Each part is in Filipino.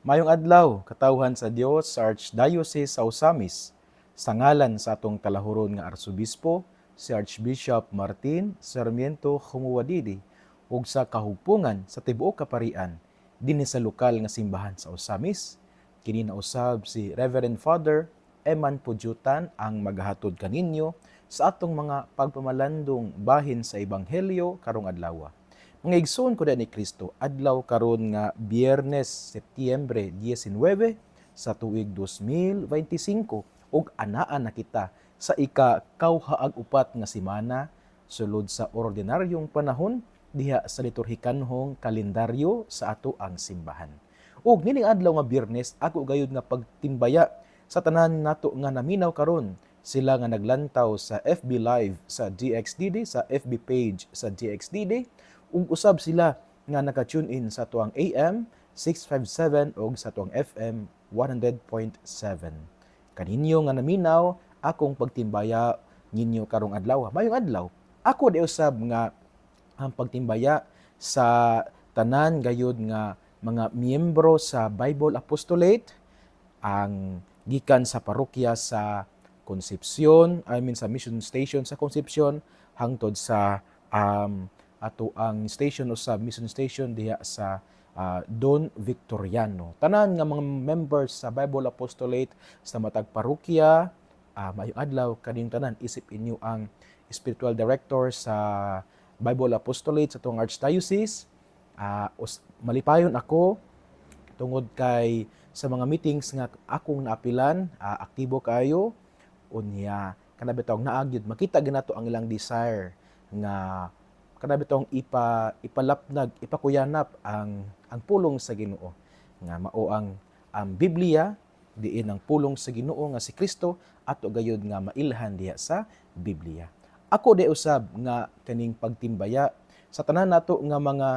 Mayong adlaw, katawhan sa Dios sa Archdiocese sa Osamis, sa ngalan sa atong kalahuron nga Arsobispo, si Archbishop Martin Sarmiento Humuadidi, ug sa kahugpungan sa tibuok kaparian, dinhi sa lokal nga simbahan sa Osamis, kini na usab si Reverend Father Eman Pudyutan ang maghatod kaninyo sa atong mga pagpamalandong bahin sa Ebanghelyo karong adlaw. Mga igsoon ko ni Kristo, adlaw karon nga Biyernes, Setyembre 19 sa tuig 2025 ug anaa na kita sa ika-kauhaag upat nga semana sulod sa ordinaryong panahon diha sa liturhikanhong kalendaryo sa ato ang simbahan. Ug nining adlaw nga Biyernes ako gayud nga pagtimbaya sa tanan nato nga naminaw karon sila nga naglantaw sa FB Live sa DXDD, sa FB page sa DXDD, ug usab sila nga naka-tune in sa tuang AM 657 ug sa tuang FM 100.7. Kaninyo nga naminaw, akong pagtimbaya ninyo karong adlaw. Mayong adlaw, ako di usab nga ang pagtimbaya sa tanan gayud nga mga miyembro sa Bible Apostolate, ang gikan sa parokya sa Concepcion, sa Mission Station sa Concepcion hangtod sa ato ang station o sa mission station diha sa Don Victoriano. Tanan nga mga members sa Bible Apostolate sa matag parokya, mayong adlaw kaning tanan isip inyo ang spiritual director sa Bible Apostolate sa tuong Archdiocese. Malipayon ako tungod kay sa mga meetings nga akong naapilan, aktibo kayo unya kanabitong naagyud makita ginato ang ilang desire nga kanabitong ipalapnag, ipakuyanap ang pulong sa Ginoo nga mao ang Biblia diin ang pulong sa Ginoo nga si Kristo ato gayud nga mailhan diha sa Biblia. Ako di usab nga kaning pagtimbaya sa tanan nato nga mga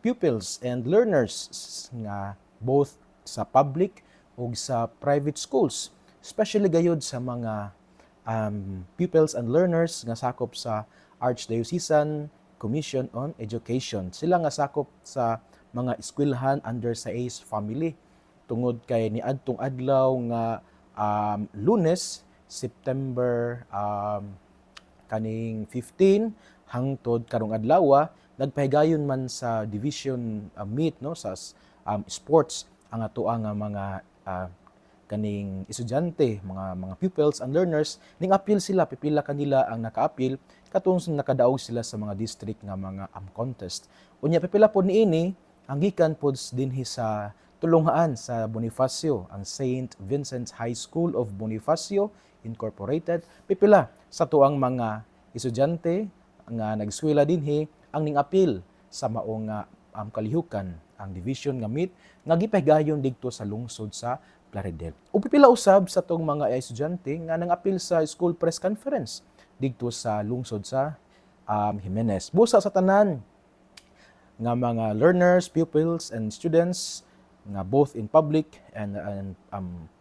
pupils and learners nga both sa public ug sa private schools, especially gayud sa mga pupils and learners nga sakop sa Archdiocesan Commission on Education. Sila nga sakop sa mga eskwelahan under sa ACE family. Tungod kay niadtong adlaw nga Lunes, September kaning 15 hangtod karong adlaw, nagpahigayon man sa division meet no sa sports ang ato nga mga kaning estudyante, mga pupils and learners, ning appeal sila, pipila kanila ang naka-appeal katong nakadaog sila sa mga district nga mga contest. Unya pipila pod niini ang gikan pod dinhi sa tulunghaan sa Bonifacio, ang St. Vincent's High School of Bonifacio Incorporated. Pipila sa tuang mga estudyante nga nagskwela dinhi ang ning-appeal sa mao nga kalihukan, ang division nga meet nga gipahigayon didto sa lungsod sa Plaridel. Ug pipila usab sa tong mga estudyante nga nang-appeal sa school press conference didto sa lungsod sa Jimenez. Busa sa tanan nga mga learners, pupils, and students nga both in public and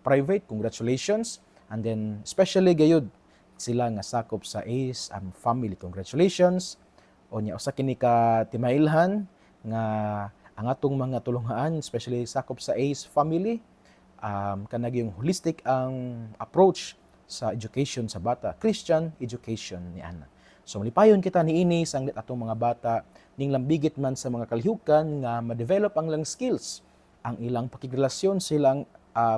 private, congratulations. And then especially gayud sila nga sakop sa ACE family, congratulations. Onya usa kini ka timailhan nga ang atong mga tulunghaan, especially sakop sa ACE family, kanang yung holistic ang approach sa education sa bata, Christian education ni ana. So malipayon kita niini sang atong mga bata ning lambigit man sa mga kalihukan nga ma-develop ang lang skills, ang ilang pakigrelasyon silang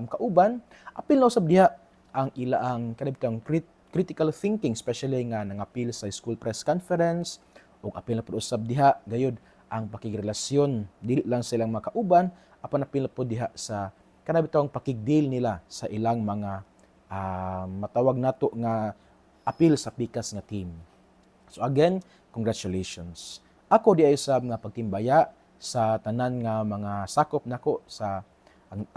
kauban, apil na usab diha ang ilaang kanabitang critical thinking, especially nga nangapil sa school press conference, ug apil na pud usab diha gayud ang pakigrelasyon dili lang silang makauban, apan apil na pud diha sa kanabitang pakigdeal nila sa ilang mga matawag nato nga apil sa pikas nga team. So again, congratulations. Ako di ay usab nga pagtimbaya sa tanan nga mga sakop nako sa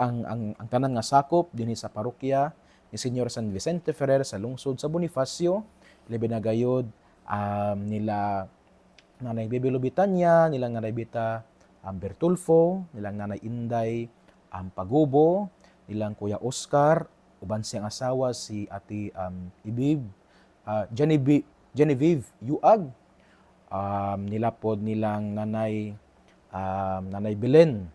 ang tanan nga sakop dinhi sa parokya ni Senyor San Vicente Ferrer sa lungsod sa Bonifacio, labi na gayud nila Nanay Bebe Lubitanya, nilang Nanay Bita Bertulfo, nilang Nanay Inday Pagubo, nilang Kuya Oscar, uban siyang asawa si Ate Ibib, Genevieve Yuag, nilapod nilang Nanay Belen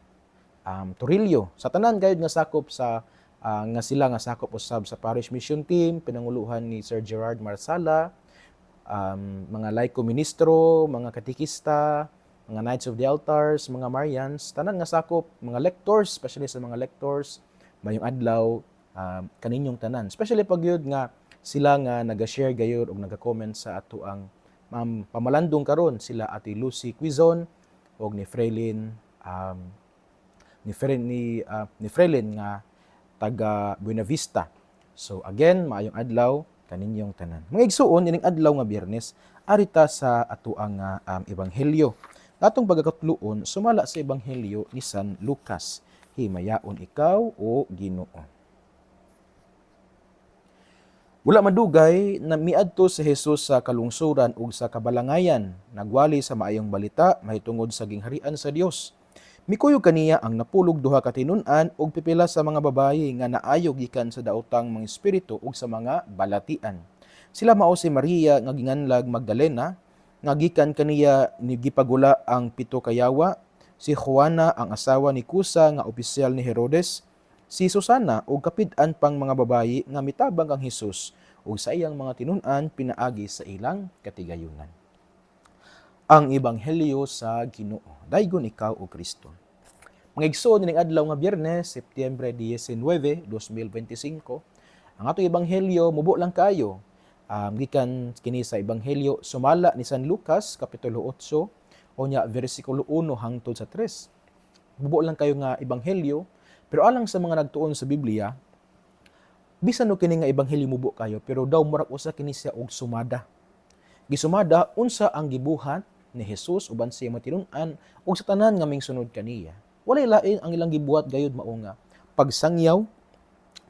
Torillo. Sa tanan gayud nga sakop sa nga sila nga sakop usab sa parish mission team, pinanguluhan ni Sir Gerard Marsala, mga laiko ministro, mga katikista, mga Knights of the Altars, mga Marians, tanan nga sakop, mga lectors, especially sa mga lectors, mayong adlaw, kaninyong tanan. Especially pag yun nga sila nga nag-share gayud o nag-comment sa ato ang pamalandong karon, sila Ate Lucy Quizon o ni Freilin ni Freilin nga taga Buena Vista. So again, maayong adlaw kaninyong tanan. Mga igsuon ining adlaw nga Biyernes arita sa ato ang ebanghelyo. Atong pagkakatluon sumala sa ebanghelyo ni San Lucas. Himayaon ikaw o Ginoo. Wala madugay na miadto si Jesus sa kalungsuran ug sa kabalangayan, nagwali sa maayong balita mahitungod sa gingharian sa Dios. Mikuyog kaniya ang napulog duha ka tinun-an ug pipila sa mga babayi nga naayog gikan sa daotang mga espiritu ug sa mga balatian. Sila mao si Maria nga ginganlag Magdalena, nga gikan kaniya ni gipagula ang 7 ka yawa, si Juana ang asawa ni Kusa nga opisyal ni Herodes, si Susana ug kapid-an pang mga babayi nga mitabang kang Hesus ug sa iyang mga tinun-an pinaagi sa ilang katigayunan. Ang ebanghelyo sa Ginoo. Daygon ikaw o Kristo. Mga igsoon ning adlaw nga Biyernes, Setyembre 19, 2025, ang atong ebanghelyo mubo lang kayo. Gikan kini sa ebanghelyo sumala ni San Lucas kapitulo 8 o nya bersikulo 1 hangtod sa 3. Mubo lang kayo nga ebanghelyo. Pero alang sa mga nagtuon sa Biblia, bisan no kini nga ebanghelyo mubo kayo, pero daw murag usa kini siya og sumada. Gisumada unsa ang gibuhat ni Jesus uban sa iyang matinun-an ug sa tanan nga mingsunod kaniya. Walay lain ang ilang gibuhat gayud mao nga pagsangyaw,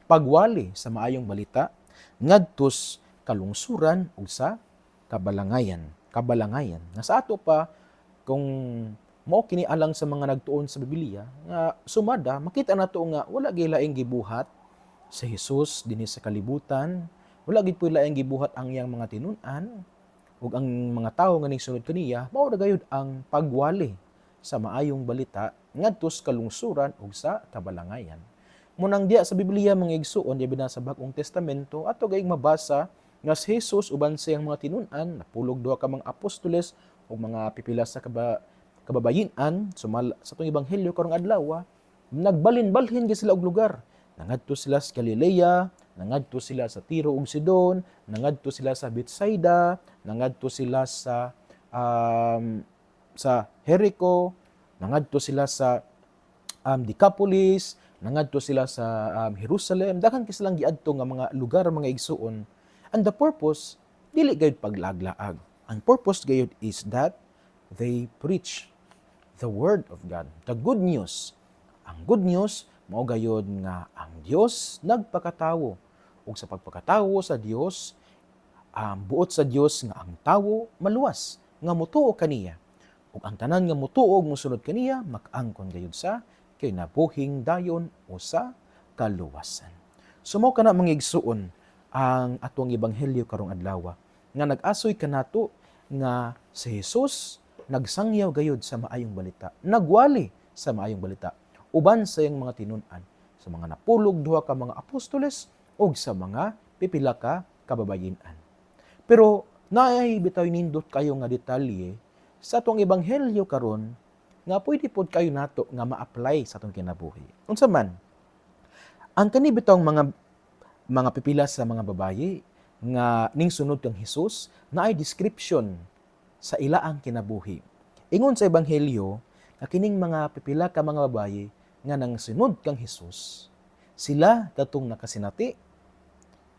pagwali sa maayong balita ngadtos kalungsuran ug sa kabalangayan. Nga sa ato pa kung mao kini alang sa mga nagtuon sa Biblia nga sumada makita nato nga wala gyud laing gibuhat sa Hesus dinhi sa kalibutan, wala gyud laing gibuhat ang iyang mga tinun-an ug ang mga tawo nga ningsunod kaniya mao na gayud ang pagwali sa maayong balita ngadtos kalungsuran ug sa kabalangayan. Munang diya sa Biblia mga igsuon diya binasa sa Bagong Testamento ato gayeng mabasa nga si Jesus uban sa iyang mga tinun-an napulog duha ka mga apostoles ug mga pipila sa kababayin-an sumala sa itong ebanghelyo karong adlaw, nagbalin-balhin gyud sila og lugar. Nangadto sila sa Galilea, nangadto sila sa Tiro ug Sidon, nangadto sila sa Bethsaida, nangadto sila sa Jericho, nangadto sila sa Decapolis, nangadto sila sa Jerusalem. Daghan kay silang giadto nga mga lugar mga igsuon. And the purpose dili gayud paglaglaag. Ang purpose gayud is that they preach the word of God, the good news. Ang good news mao gayud nga ang Dios nagpakatawo ug sa pagpakatawo sa Dios buot sa Dios nga ang tawo maluwas nga motuo kaniya ug ang tanan nga motuo ug mosunod kaniya mak-angkon gayud sa kinabuhing dayon o sa kaluwasan. Sumo kana mga igsuon ang atong ebanghelyo karong adlaw nga nag-asoy kanato nga si Jesus nagsangyaw gayud sa maayong balita, nagwali sa maayong balita, uban sa iyang mga tinun-an, sa mga napulog duha ka mga apostoles, o sa mga pipila ka kababayin-an. Pero naay bitaw nindot kayo nga detalye sa atong ebanghelyo karon nga pwede pod kayo nato nga ma-apply sa atong kinabuhi. Unsa man, ang kani bitaw mga pipila sa mga babayi nga ningsunod kang Hesus naay description sa ilaang kinabuhi. Ingon sa ebanghelyo, na kining mga pipila ka mga babayi nga nangsunod kang Hesus, sila katong nakasinati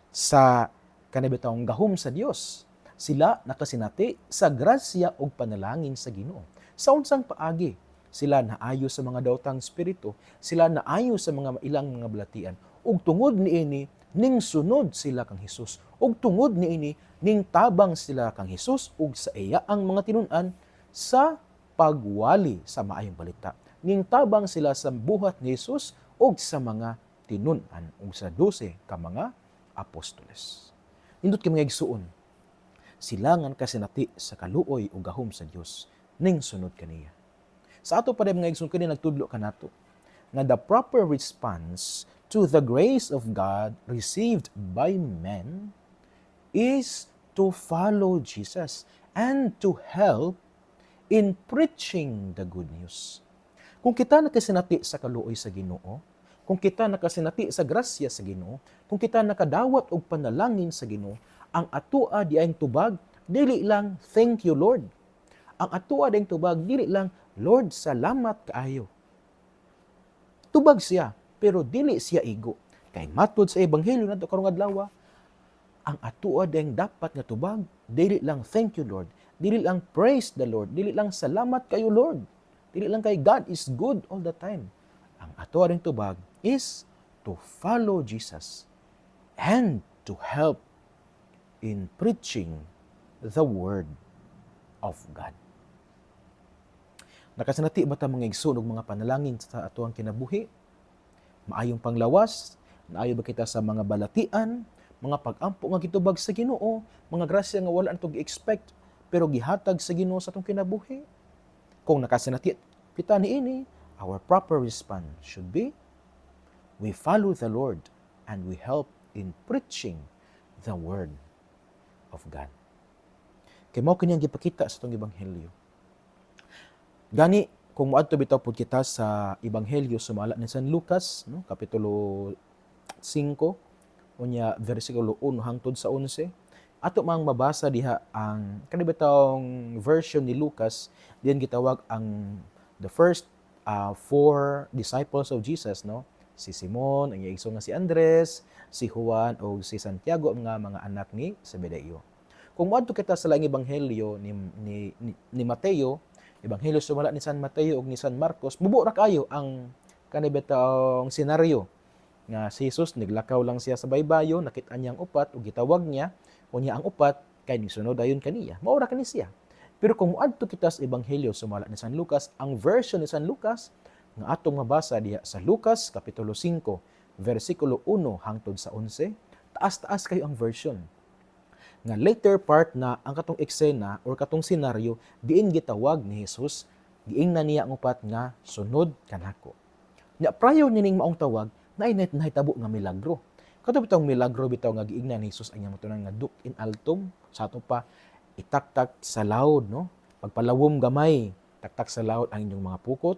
sa kanibitawong gahom sa Dios. Sila nakasinati sa grasya ug panalangin sa Ginoo. Sa unsang paagi, sila naayo sa mga daotang espiritu, sila naayo sa mga ilang mga balatian, ug tungod niini ning sunod sila kang Hesus, ug tungod niini ning tabang sila kang Hesus ug sa iya ang mga tinun-an sa pagwali sa maayong balita. Ning tabang sila sa buhat ni Hesus ug sa mga tinun-an ug sa 12 ka mga apostoles. Nindot kay mga igsuon, sila nga kasinati sa kaluoy ug gahom sa Dios ning sunod kaniya. Sa ato pa mga igsuon kani nagtudlo kanato nga the proper response to the grace of God received by men is to follow Jesus and to help in preaching the good news. Kung kita nakasinati sa kaluoy sa Ginoo, kung kita nakasinati sa grasya sa Ginoo, kung kita nakadawat og panalangin sa Ginoo, ang atua di ayong tubag dili lang thank you Lord. Ang atua di ayong tubag dili lang Lord salamat kaayo. Tubag siya pero dili siya igo. Kay matod sa ebanghelyo nato karong adlaw, ang atua di ayong dapat nga tubag dili lang thank you Lord, dili lang praise the Lord, dili lang salamat kayo Lord. Dili lang kay God is good all the time. Ang ato ring tubag is to follow Jesus and to help in preaching the Word of God. Nakasanati ba ta mga igsoon og mga panalangin sa ato ang kinabuhi? Maayong panglawas, naayo ba kita sa mga balatian, mga pag-ampo nga gitubag sa Ginoo, mga grasya nga wala natong gi-expect pero gihatag sa Ginoo sa atong kinabuhi? Kung nakasinati kita niini, our proper response should be, we follow the Lord and we help in preaching the Word of God. Kay mao kanyang gipakita sa itong ebanghelyo. Gani, kung moadto bitaw pud kita sa ebanghelyo sumala ni San Lucas, no, kapitulo 5, unya versikulo 1 hangtod sa 11, ato mang mabasa diha ang kanibitawng version ni Lucas, diyan gitawag ang the first four disciples of Jesus, no? Si Simon, ang igso nga si Andres, si Juan o si Santiago ang mga anak ni Zebedeo. Kung moadto kita sa laing ebanghelyo ni Mateo, ebanghelyo sumala ni San Mateo ug ni San Marcos, bubo ra kayo ang kanibitawng senaryo nga si Jesus niglakaw lang siya sa baybayo, nakit-an niya ang upat ug gitawag niya unya ang upat kay nisunod ayon kaniya. Mao ra kani siya. Pero kung moadto kita sa ebanghelyo sumala ni San Lucas, ang version ni San Lucas nga atong mabasa diha sa Lucas kapitulo 5 versikulo 1 hangtod sa 11, taas-taas kayo ang version. Nga later part na ang katong eksena or katong senaryo diin gitawag ni Jesus, giingnan niya ang upat nga sunod kanako. Nya prior nining maong tawag, nahitabo nga milagro. Kato bitong milagro bitaw nga giingnan ni Jesus ang motunan nga duk in altum sa ato pa itaktak sa laod, no? Pagpalawom gamay, taktak sa laod ang inyong mga pukot.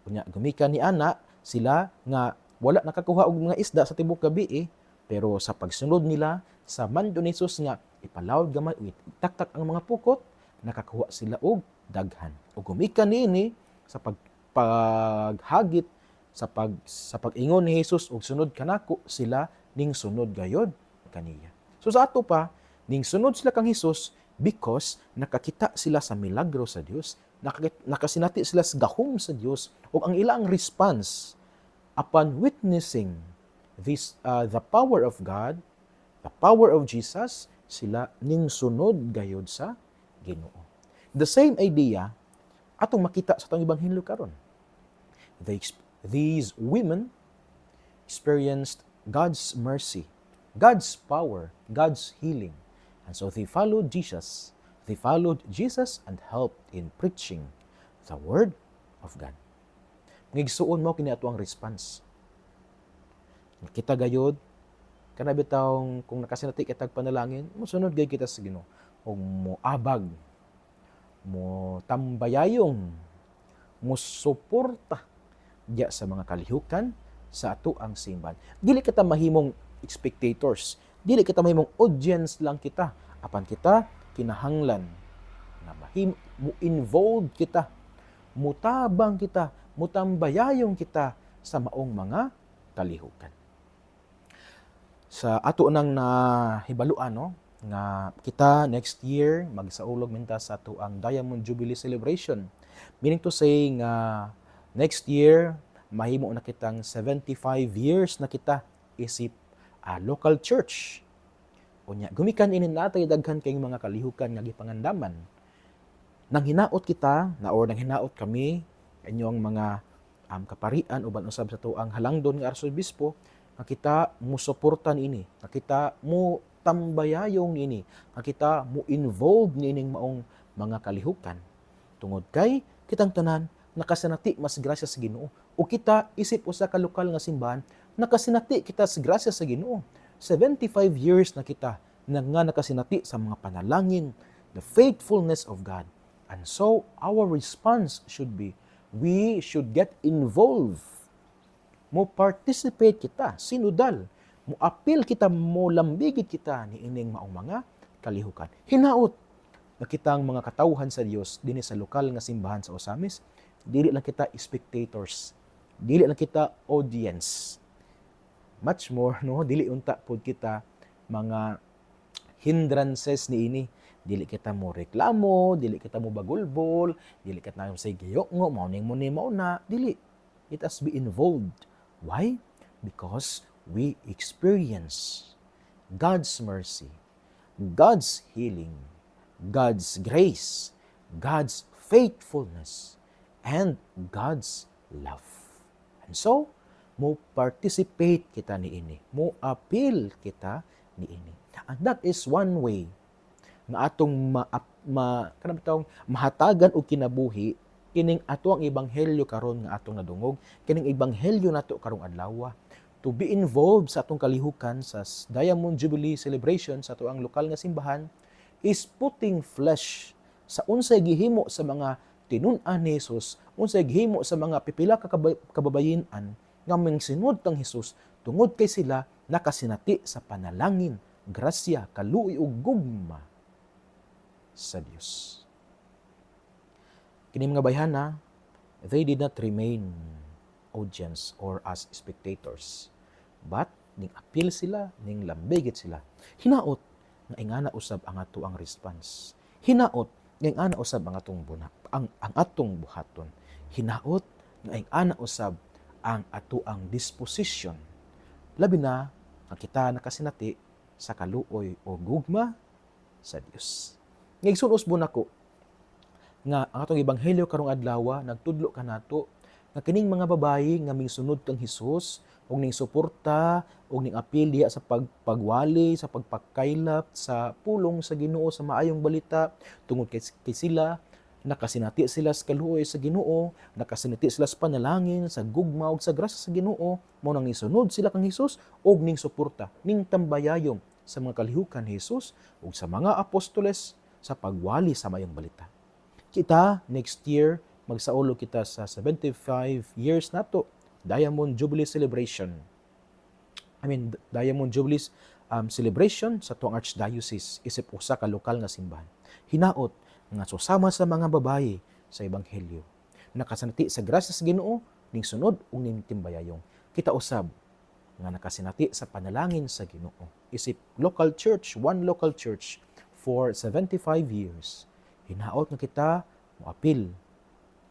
Unya gumikan ni ana sila nga wala nakakuha og mga isda sa tibuok gabi pero sa pagsunod nila sa mando ni Jesus nga ipalawod gamay ug itaktak ang mga pukot, nakakuha sila og daghan. Ug gumikan niini sa paghagit sa pag-ingon ni Jesus og sunod kanako sila ning sunod gayod kaniya. So sa ato pa, ning sunod sila kang Jesus because nakakita sila sa milagro sa Dios, nakasinati sila sa gahom sa Dios ug ang ilang response upon witnessing this the power of God, the power of Jesus, sila ning sunod gayod sa Ginoo. The same idea atong makita sa atong ebanghelyo karon. These women experienced God's mercy, God's power, God's healing. And so they followed Jesus. They followed Jesus and helped in preaching the Word of God. Ngigsuon mo kini ato ang response. Kita gayod, kana bitawng kung nakasinati kitag panalangin, mosunod gay kita sa Ginoo. O moabag, mo tambayayong, mo suporta diya sa mga kalihukan sa ato ang simbahan. Dili kita mahimong spectators, dili kita mahimong audience lang kita, apan kita kinahanglan na mo involved kita, mutabang kita, mutambayayong kita sa maong mga kalihukan. Sa ato nang nahibaluan, no, nga kita next year magsaulog minta sa ato ang Diamond Jubilee Celebration. Meaning to say nga next year mahimo na kitang 75 years na kita isip local church. Unya gumikan ini natay daghan kay mga kalihukan nga gipangandaman. Nang hinaot kita or nang hinaot kami inyong mga kaparian uban usab sa tuang halangdon nga arsobispo nga kita mo suportan ini, nga kita mo tambayayong ini, nga kita mo involved nining maong mga kalihukan. Tungod kay kitang tanan nakasinati mas grasya sa Ginoo. O kita isip usa ka lokal nga simbahan, nakasinati kita sa grasya sa Ginoo. 75 years na kita nga nakasinati sa mga panalangin, the faithfulness of God. And so, our response should be, we should get involved. Mo participate kita, sinudal. Mo appeal kita, mo lambigit kita ni ining maong mga kalihukan. Hinaot na kitang mga katawhan sa Dios dinhi sa lokal nga simbahan sa Osamis, dili lang kita spectators, dili lang kita audience. Much more, no, dili unta pod kita mga hindrances ni ini. Dili kita mo reklamo, dili kita mo bagulbol, dili kita mo say gayongo, mauning mo ni mauna, dili. Let us be involved. Why? Because we experience God's mercy, God's healing, God's grace, God's faithfulness, and God's love. And so, mo participate kita ni ini, mo appeal kita ni ini. And that is one way nga atong mahatagan og kinabuhi kining ato ang ebanghelyo karon nga atong nadungog, kining ebanghelyo nato karong adlaw, to be involved sa atong kalihukan sa Diamond Jubilee celebration sa ato ang lokal nga simbahan is putting flesh sa unsay gihimo sa mga tinun-an ni Jesus, unsay gihimo sa mga pipila ka kababayen-an nga mingsinod tang Jesus tungod kay sila nakasinati sa panalangin, grasya, kaluoy ug gugma sa Dios. Kini mga bayhana, they did not remain audience or as spectators, but ning appeal sila, ning lambigit sila. Hinaot nga ingana usab ang ato ang response. Hinaot nga ingana usab ang atong ang atong buhaton. Hinaot nga ingana usab ang ato ang disposition. Labi na ang kita nakasinati sa kaluoy o gugma sa Dios. Ngigsunos mo nako nga ang atong ebanghelyo karong adlaw nagtudlo kanato nga kining mga babayi nga mingsunod kang Hesus ug ning suporta ug ning apil diha sa pagwali, sa pagpakaylap sa pulong sa Ginoo sa maayong balita tungod kay sila nakasinati sila sa kaluoy sa Ginoo, nakasinati sila sa panalangin, sa gugma ug sa grasya sa Ginoo, mao nang nisunod sila kang Hesus ug ning suporta, ning tambayayong sa mga kalihukan ni Hesus ug sa mga apostoles sa pagwali sa maayong balita. Kita, next year, magsaulo kita sa 75 years nato Diamond Jubilee celebration. Diamond Jubilee celebration sa tuang Archdiocese isip usa ka lokal nga simbahan. Hinaot nga susama sa mga babayi sa ebanghelyo. Nakasinati sa grasya sa Ginoo, ning sunod ug ning timbayayong. Kita usab nga nakasinati sa panalangin sa Ginoo. Isip local church, one local church for 75 years. Hinaot nga kita moapil,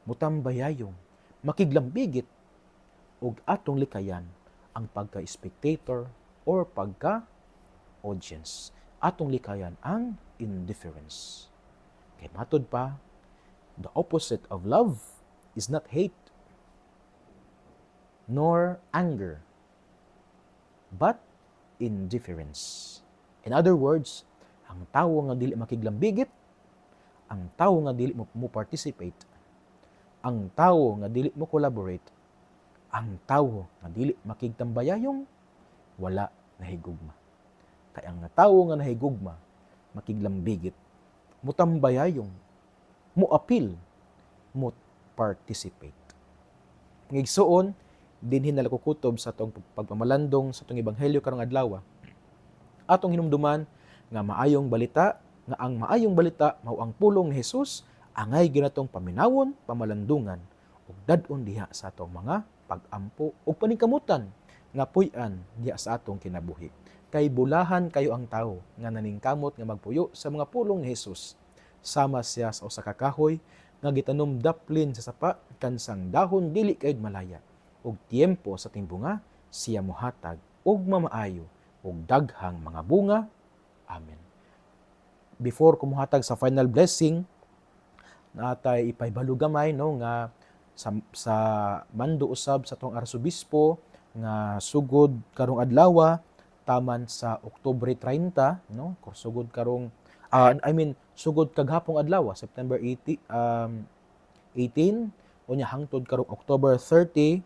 mutambayayong, makiglambigit ug atong likayan ang pagka-spectator or pagka-audience. Atong likayan ang indifference. Kay matod pa, the opposite of love is not hate nor anger, but indifference. In other words, ang tawo nga dili makiglambigit, ang tawo nga dili mo participate, ang tawo nga dili mo collaborate, ang tawo nga dili makigtambayayong, wala nahigugma. Kay ang tawo nga nahigugma, makiglambigit, mutambayayong, muapil, mo participate. Ngigsuon, dinhin na lakukutob sa atong pagpamalandong sa atong ebanghelyo karong adlaw. Atong hinumduman nga maayong balita, nga ang maayong balita mao ang pulong ni Hesus, angay ginatong paminawon, pamalandungan ug dad-on diha sa atong mga pag-ampo ug paningkamutan nga puy-an diha sa atong kinabuhi. Kay bulahan kayo ang tawo nga naningkamot nga magpuyo sa mga pulong ni Hesus. Sama siya sa usa ka kahoy nga gitanom daplin sa sapa kansang dahon dili kayod malaya ug tiempo sa timbunga siya mohatag og mamaayo ug daghang mga bunga. Amen. Before kumuhatag sa final blessing, natay ipahibalo gamay no nga sa mando usab sa tong arsobispo nga sugod karong adlaw taman sa Oktubre 30 no sugod karong sugod kaghapong adlaw September 18 o Unya hangtod karong October 30,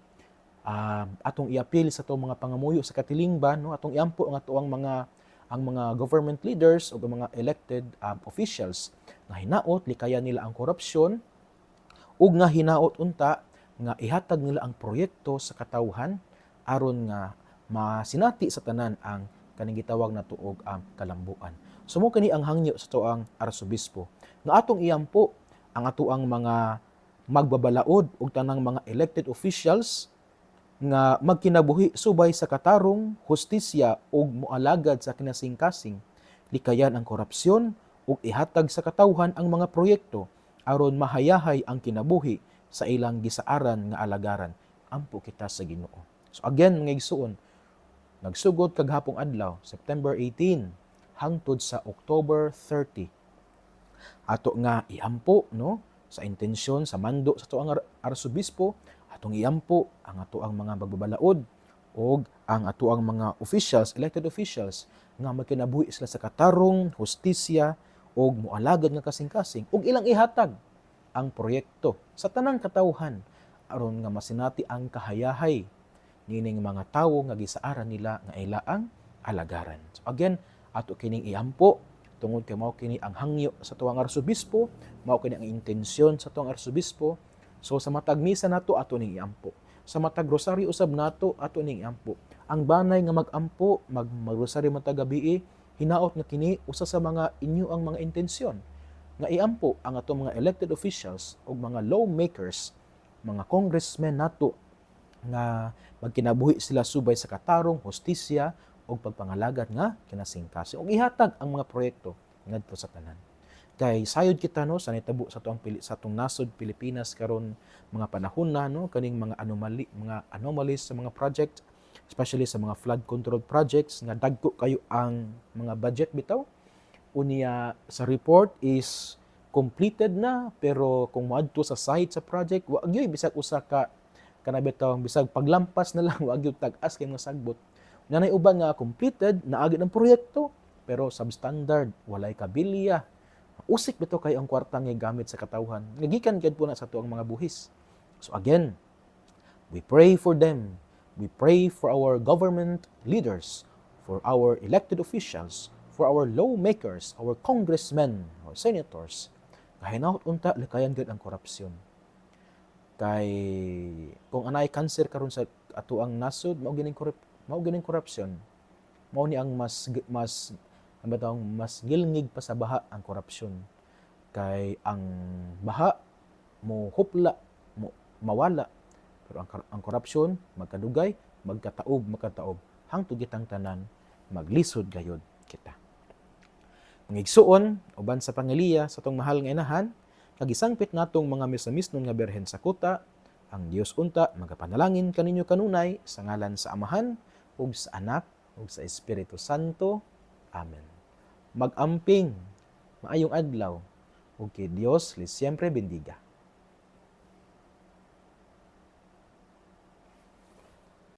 atong i-appeal sa atong mga pangamuyo sa katilingban, no, atong iampo ang atoang mga government leaders o mga elected officials nga hinaot likayan nila ang korupsyon ug nga hinaot unta nga ihatag nila ang proyekto sa katawhan aron nga masinati sa tanan ang kaning gitawag na tuog ang kalambuan. So mo kini ang hangyo sa tuang arsobispo nga atong iampo ang atuang mga magbabalaod ug tanang mga elected officials nga magkinabuhi subay sa katarong, hustisya ug moalagad sa kinasingkasing, likayan ang korupsyon ug ihatag sa katawhan ang mga proyekto aron mahayahay ang kinabuhi sa ilang gisaaran nga alagaran. Ampo kita sa Ginoo. So again, mga igsuon, nagsugod kaghapong adlaw, September 18 hangtod sa October 30. Ato nga iampo, no, sa intensyon sa mando sa tuang arsobispo, atong iampo ang atoang mga magbabalaod o ang atoang mga officials, elected officials, nga magkinabuhi sila sa katarong, hustisya, o moalagad nga kasing-kasing, o ilang ihatag ang proyekto sa tanang katawhan aron nga masinati ang kahayahay nining mga tawo nga gisaaran nila nga ilaang alagaran. So again, ato kining iampo tungod kay mao kini ang hangyo sa tuang arsobispo, mao kini ang intensyon sa tuang arsobispo. So sa matag misa nato ato ning iampo. Sa matag rosaryo usab nato ato ning iampo. Ang banay nga mag-ampo, mag-rosaryo matag gabi, hinaot nga kini usa sa mga inyo ang mga intensyon nga iampo ang atong mga elected officials o mga lawmakers, mga congressmen nato nga magkinabuhi sila subay sa katarong, hustisya o pagpangalagat nga kinasingkasing ug ihatag ang mga proyekto ngadto sa tanan. Kay sayod kita, no, sa nitabo sa atong nasod Pilipinas karon mga panahon na, no, kaning mga anomalies sa mga project, especially sa mga flood control projects nga dagko kayo ang mga budget bitaw. Unya sa report is completed na pero kung moadto sa site sa project wa gyud bisag usa ka kanabitaw bisag paglampas na lang wa gyud tag-as kay mga sagbot. Nanay uban nga completed naagi ang proyekto pero substandard, walay kabilya. Usik bitaw kay ang kwarta nga gamit sa katawhan. Nagikan gid po na sa tuang mga buhis. So again, we pray for them. We pray for our government leaders, for our elected officials, for our lawmakers, our congressmen, our senators. Kahinaot unta likayan gid ang korupsyon. Kay kung anay cancer karon sa atuang nasod, mao gining korupsyon. Mao ni ang mas gilngig pa sa baha ang korupsyon. Kay ang baha mo hupla, mo mawala, pero ang korupsyon magkadugay, magkataob hangtod kitang tanan maglisod gayud kita. Mga igsuon uban sa pangiliya sa tong mahal nga inahan, kagisangpit natong mga misamisnon nga berhen sa kuta, ang Dios unta magapanalangin kaninyo kanunay sa ngalan sa Amahan ug sa Anak ug sa Espiritu Santo. Amen. Mag-amping, maayong adlaw, ug kay Dios les siempre bendiga.